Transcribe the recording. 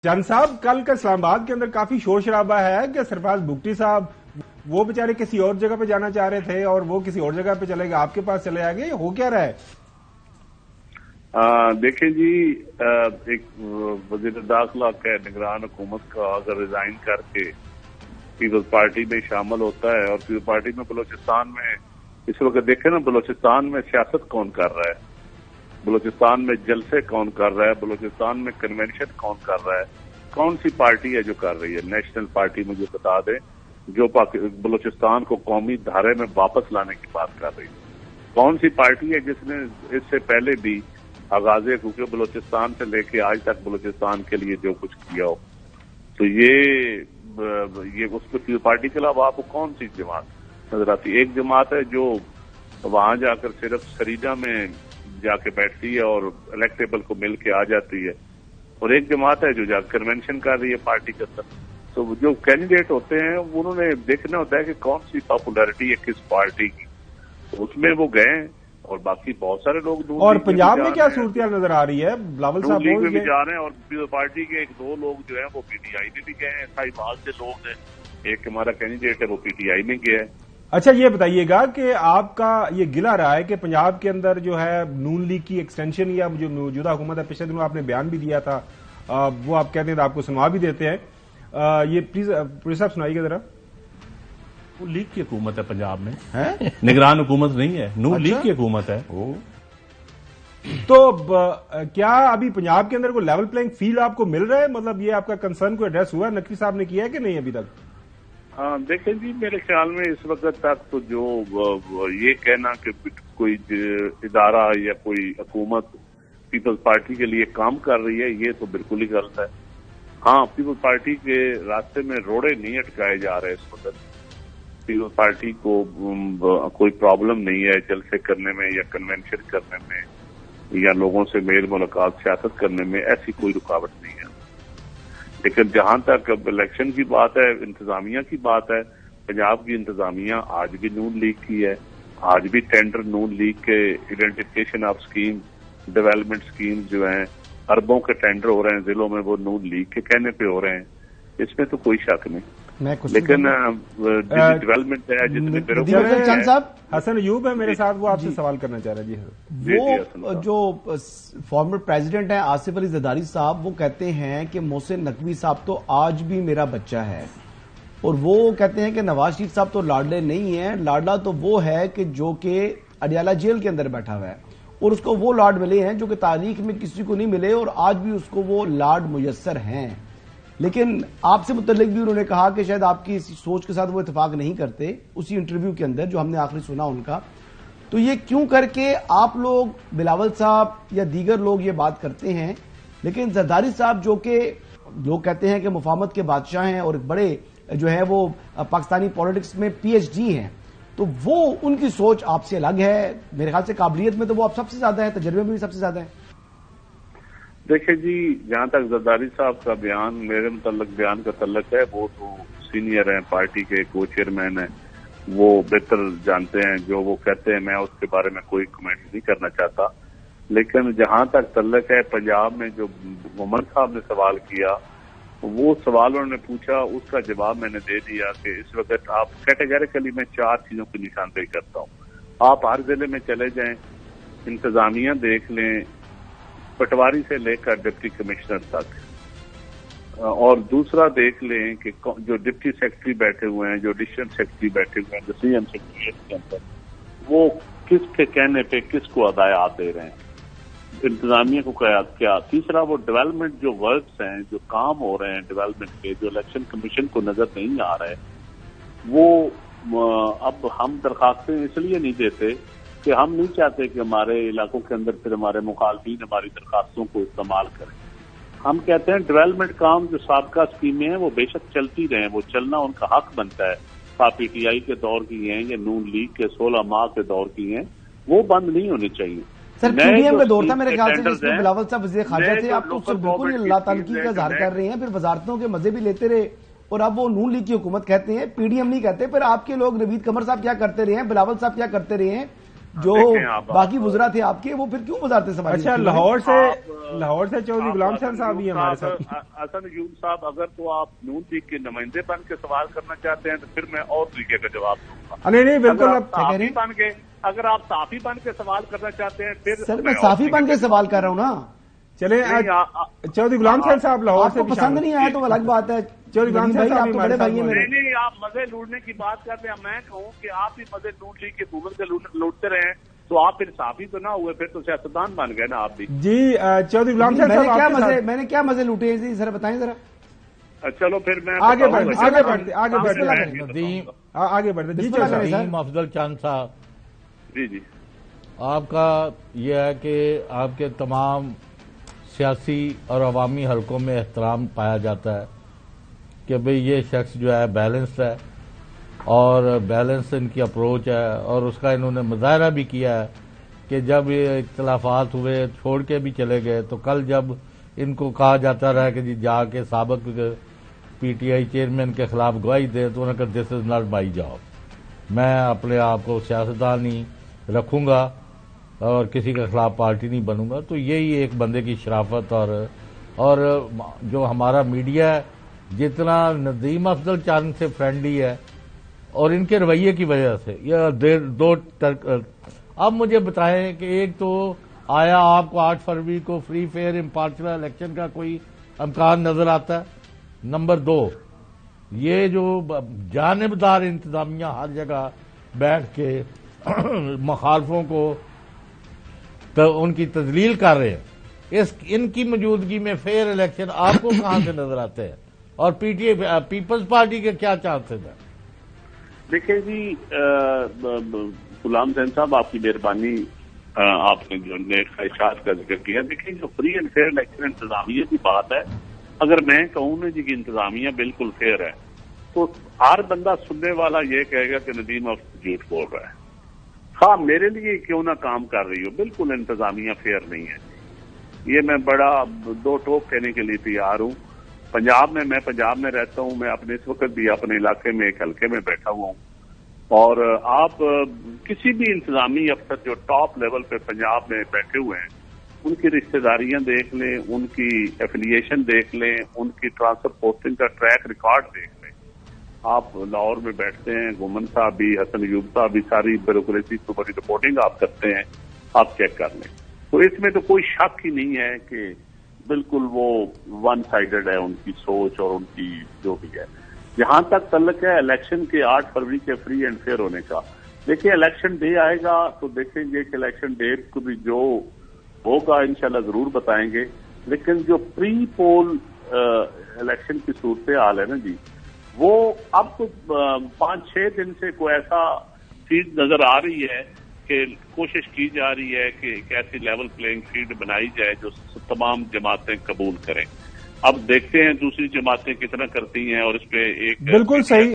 चंद साहब, कल का इस्लामाबाद के अंदर काफी शोर शराबा है कि सरफराज भुगटी साहब वो बेचारे किसी और जगह पे जाना चाह रहे थे और वो किसी और जगह पे चले गए, आपके पास चले आ गए, हो क्या रहा है? देखें जी, एक वजीर दाखिला का निगरान हुकूमत का अगर रिजाइन करके पीपल्स पार्टी में शामिल होता है और पीपल्स पार्टी में बलोचिस्तान में इस वक्त देखें ना, बलोचिस्तान में सियासत कौन कर रहा है, बलोचिस्तान में जलसे कौन कर रहा है, बलोचिस्तान में कन्वेंशन कौन कर रहा है, कौन सी पार्टी है जो कर रही है? नेशनल पार्टी मुझे बता दें जो बलोचिस्तान को कौमी धारे में वापस लाने की बात कर रही है। कौन सी पार्टी है जिसने इससे पहले भी आगाज हुकूक बलोचिस्तान से लेके आज तक बलोचिस्तान के लिए जो कुछ किया हो? तो ये उसको पार्टी के अलावा आपको कौन सी जमात नजर आती? एक जमात है जो वहां जाकर सिर्फ सरीदा में जाके बैठती है और इलेक्टेबल को मिल के आ जाती है, और एक जमात है जो जाकर कन्वेंशन कर रही है पार्टी के अंदर। तो जो कैंडिडेट होते हैं उन्होंने देखना होता है कि कौन सी पॉपुलैरिटी है किस पार्टी की, तो उसमें वो गए। और बाकी बहुत सारे लोग और पंजाब में क्या सूरत नजर आ रही है? बिलावल साहब में भी जा रहे हैं, और पार्टी के एक दो लोग जो है वो पीटीआई में भी गए हैं, साहिबाल से लोग हैं, एक हमारा कैंडिडेट है वो पीटीआई में गया है। अच्छा, ये बताइएगा कि आपका ये गिला रहा है कि पंजाब के अंदर जो है नून लीग की एक्सटेंशन या जो मौजूदा हुकूमत है, पिछले दिनों आपने बयान भी दिया था, वो आप कहते हैं तो आपको सुनवा भी देते हैं, ये प्लीज पुलिस साहब सुनाइएगा जरा। नून लीग की हुकूमत है पंजाब में, है निगरान हुकूमत नहीं है, नून लीग की हुकूमत है। तो क्या अभी पंजाब के अंदर कोई लेवल प्लेइंग फील्ड आपको मिल रहा है? मतलब ये आपका कंसर्न को एड्रेस हुआ, नकवी साहब ने किया है कि नहीं अभी तक? हाँ, देखें जी, मेरे ख्याल में इस वक्त तक तो जो ये कहना कि कोई इदारा या कोई हुकूमत पीपल्स पार्टी के लिए काम कर रही है, ये तो बिल्कुल ही गलत है। हाँ, पीपल्स पार्टी के रास्ते में रोड़े नहीं अटकाए जा रहे इस वक्त। पीपल्स पार्टी को कोई प्रॉब्लम नहीं है जलसे करने में या कन्वेंशन करने में या लोगों से मेल मुलाकात सियासत करने में, ऐसी कोई रुकावट नहीं है। लेकिन जहां तक अब इलेक्शन की बात है, इंतजामिया की बात है, पंजाब की इंतजामिया आज भी नून लीग की है। आज भी टेंडर नून लीग के identification of scheme, development scheme जो हैं, अरबों के टेंडर हो रहे हैं जिलों में, वो नून लीग के कहने पे हो रहे हैं, इसमें तो कोई शक नहीं। लेकिन डेवलपमेंट है जितने चंद साहब, हसन अयूब है मेरे साथ, वो आपसे सवाल करना चाह रहे हैं। जी, वो जो फॉर्मर प्रेसिडेंट है आसिफ अली जरदारी साहब, वो कहते हैं कि मोहसिन नकवी साहब तो आज भी मेरा बच्चा है, और वो कहते हैं कि नवाज शरीफ साहब तो लाडले नहीं है, लाडला तो वो है कि जो कि अडियाला जेल के अंदर बैठा हुआ है, और उसको वो लाड मिले हैं जो कि तारीख में किसी को नहीं मिले, और आज भी उसको वो लाड मुयस्सर हैं। लेकिन आपसे मुतल्लिक भी उन्होंने कहा कि शायद आपकी इस सोच के साथ वो इत्तेफाक नहीं करते, उसी इंटरव्यू के अंदर जो हमने आखिरी सुना उनका। तो ये क्यों करके आप लोग, बिलावल साहब या दीगर लोग ये बात करते हैं, लेकिन जरदारी साहब जो कि लोग कहते हैं कि मुफाहमत के बादशाह हैं और एक बड़े जो है वो पाकिस्तानी पॉलिटिक्स में पीएचडी हैं, तो वो उनकी सोच आपसे अलग है। मेरे ख्याल से काबिलियत में तो वो आप सबसे ज्यादा है, तजर्बे में भी सबसे ज्यादा है। देखिए जी, जहां तक जरदारी साहब का बयान, मेरे मुतल्लिक बयान का तल्लक है, वो तो सीनियर हैं, पार्टी के को चेयरमैन हैं, वो बेहतर जानते हैं जो वो कहते हैं, मैं उसके बारे में कोई कमेंट नहीं करना चाहता। लेकिन जहां तक तल्लक है पंजाब में जो उमर साहब ने सवाल किया, वो सवाल उन्होंने पूछा, उसका जवाब मैंने दे दिया कि इस वक्त आप कैटेगरिकली मैं 4 चीजों की निशानदेही करता हूँ। आप हर जिले में चले जाएं, इंतजामिया देख लें, पटवारी से लेकर डिप्टी कमिश्नर तक, और दूसरा देख लें कि जो डिप्टी सेक्रेटरी बैठे हुए हैं, जो एडिशनल सेक्रेटरी बैठे हुए हैं, जो सीएम सेक्रेटरी के अंदर, वो किसके कहने पे किसको अदायात दे रहे हैं, इंतजामिया को क्या। तीसरा वो डेवलपमेंट जो वर्क्स हैं, जो काम हो रहे हैं डेवलपमेंट के, जो इलेक्शन कमीशन को नजर नहीं आ रहे, वो अब हम दरखास्तें इसलिए नहीं देते कि हम नहीं चाहते कि हमारे इलाकों के अंदर फिर हमारे मुखालफिन हमारी दरखास्तों को इस्तेमाल करें। हम कहते हैं डेवलपमेंट काम जो साबका स्कीमें हैं वो बेशक चलती रहें, वो चलना उनका हक बनता है। पीटीआई के दौर की हैं या नून लीग के 16 माह के दौर की हैं, वो बंद नहीं होनी चाहिए। सर, पीडीएम का दौर था मेरे ख्याल से, जिसमें बिलावल साहब वज़ीर ख़ारजा थे, आप तो बिल्कुल लातानकी का इज़हार कर रहे हैं, फिर वजारतों के मजे भी लेते रहे, और अब वो नून लीग की हुकूमत कहते हैं, पीडीएम नहीं कहते। फिर आपके लोग नवीद कमर साहब क्या करते रहे हैं, बिलावल साहब क्या करते रहे हैं, جو دیکھیں آپ باقی وزراء تھے آپ کے وہ پھر کیوں وزارت سماجی؟ اچھا لاہور سے چودھری غلام حسین صاحب بھی ہمارے ساتھ. حسن ایوب صاحب اگر تو آپ نون لیگ کے نمائندے بن کے سوال کرنا چاہتے ہیں تو پھر میں اور طریقے کا جواب دوں گا. نہیں بالکل. اگر آپ صحافی بن کے سوال کرنا چاہتے ہیں پھر سر میں صحافی بن کے سوال کر رہا ہوں نا. چلے چودھری غلام حسین صاحب لاہور سے پسند نہیں آیا تو الگ بات ہے. چودھری غلام حسین صاحب بڑے بھائی ہیں. نہیں آپ مزے لوٹنے کی بات کرتے ہیں. میں کہوں کہ آپ بھی مزے نون لیگ کے حکومت کے لوٹتے رہے تو آپ پھر صحافی تو نہ ہوئے, پھر تو سیاستدان بن گئے نا آپ بھی. جی چودھری غلام حسین صاحب میں نے کیا مزے لوٹے ہیں سر بتائیں ذرا. چلو پھر میں آگے بڑھتے جی ندیم افضل چاند صاحب. جی آپ کا یہ ہے کہ آپ کے تمام سیاسی اور عوامی حلقوں میں احترام پایا جاتا ہے کہ بھئی یہ شخص جو ہے بیلنس ہے اور بیلنس ان کی اپروچ ہے, اور اس کا انہوں نے مظاہرہ بھی کیا ہے کہ جب یہ اختلافات ہوئے چھوڑ کے بھی چلے گئے تو کل جب ان کو کہا جاتا رہا کہ جی جا کے سابق پی ٹی آئی چیئرمین کے خلاف گواہی دے تو انہوں نے کہا دس از ناٹ مائی جاب, میں اپنے آپ کو سیاستدان نہیں رکھوں گا اور کسی کے خلاف پارٹی نہیں بنوں گا. تو یہی ایک بندے کی شرافت اور جو ہمارا میڈیا ہے جتنا ندیم افضل چاند سے فرینڈلی ہے اور ان کے رویے کی وجہ سے اب مجھے بتائیں کہ ایک تو آیا آپ کو 8 فروری کو فری فیئر امپارشل الیکشن کا کوئی امکان نظر آتا ہے؟ نمبر 2 یہ جو جانبدار انتظامیہ ہر جگہ بیٹھ کے مخالفوں کو ان کی تذلیل کر رہے ہیں, ان کی موجودگی میں فیئر الیکشن آپ کو کہاں سے نظر آتے ہیں؟ اور PTI Peoples Party کے کیا چانسز ہیں؟ دیکھیں جی غلام حسین صاحب آپ کی مہربانی, آپ نے جو نیک خواہشات کا ذکر کیا. دیکھیں جو فری اینڈ فیئر الیکشن انتظامیہ کی بات ہے, اگر میں کہوں نا جی کہ انتظامیہ بالکل فیئر ہے تو ہر بندہ سننے والا یہ کہے گا کہ ندیم افضل جھوٹ بول رہا ہے. ہاں میرے لیے کیوں نہ کام کر رہی ہو, بالکل انتظامیہ فیئر نہیں ہے. یہ میں بڑا 2 ٹوک کہنے کے لیے تیار ہوں. پنجاب میں رہتا ہوں, میں اپنے اس وقت بھی اپنے علاقے میں ایک حلقے میں بیٹھا ہوا ہوں, اور آپ کسی بھی انتظامی افسر جو ٹاپ لیول پہ پنجاب میں بیٹھے ہوئے ہیں ان کی رشتہ داریاں دیکھ لیں, ان کی ایفیلیشن دیکھ لیں, ان کی ٹرانسفر پوسٹنگ کا ٹریک ریکارڈ دیکھ لیں. آپ لاہور میں بیٹھتے ہیں, گومن صاحب بھی, حسن ایوب صاحب بھی, ساری بیوروکریسی کو بڑی رپورٹنگ آپ کرتے ہیں, آپ چیک کر لیں. تو اس میں تو کوئی شک ہی نہیں ہے کہ بالکل وہ ون سائیڈڈ ہے ان کی سوچ اور ان کی جو بھی ہے. جہاں تک تعلق ہے الیکشن کے 8 فروری کے فری اینڈ فیئر ہونے کا, دیکھیں الیکشن ڈے آئے گا تو دیکھیں گے کہ الیکشن ڈے کو بھی جو ہوگا انشاءاللہ ضرور بتائیں گے. لیکن جو پری پول الیکشن کی صورتحال ہے نا جی, وہ اب تو 5-6 دن سے کوئی ایسا چیز نظر آ رہی ہے کہ کوشش کی جا رہی ہے کہ ایک ایسی لیول پلینگ فیلڈ بنائی جائے جو تمام جماعتیں قبول کریں. اب دیکھتے ہیں دوسری جماعتیں کتنا کرتی ہیں, اور اس پہ ایک بالکل صحیح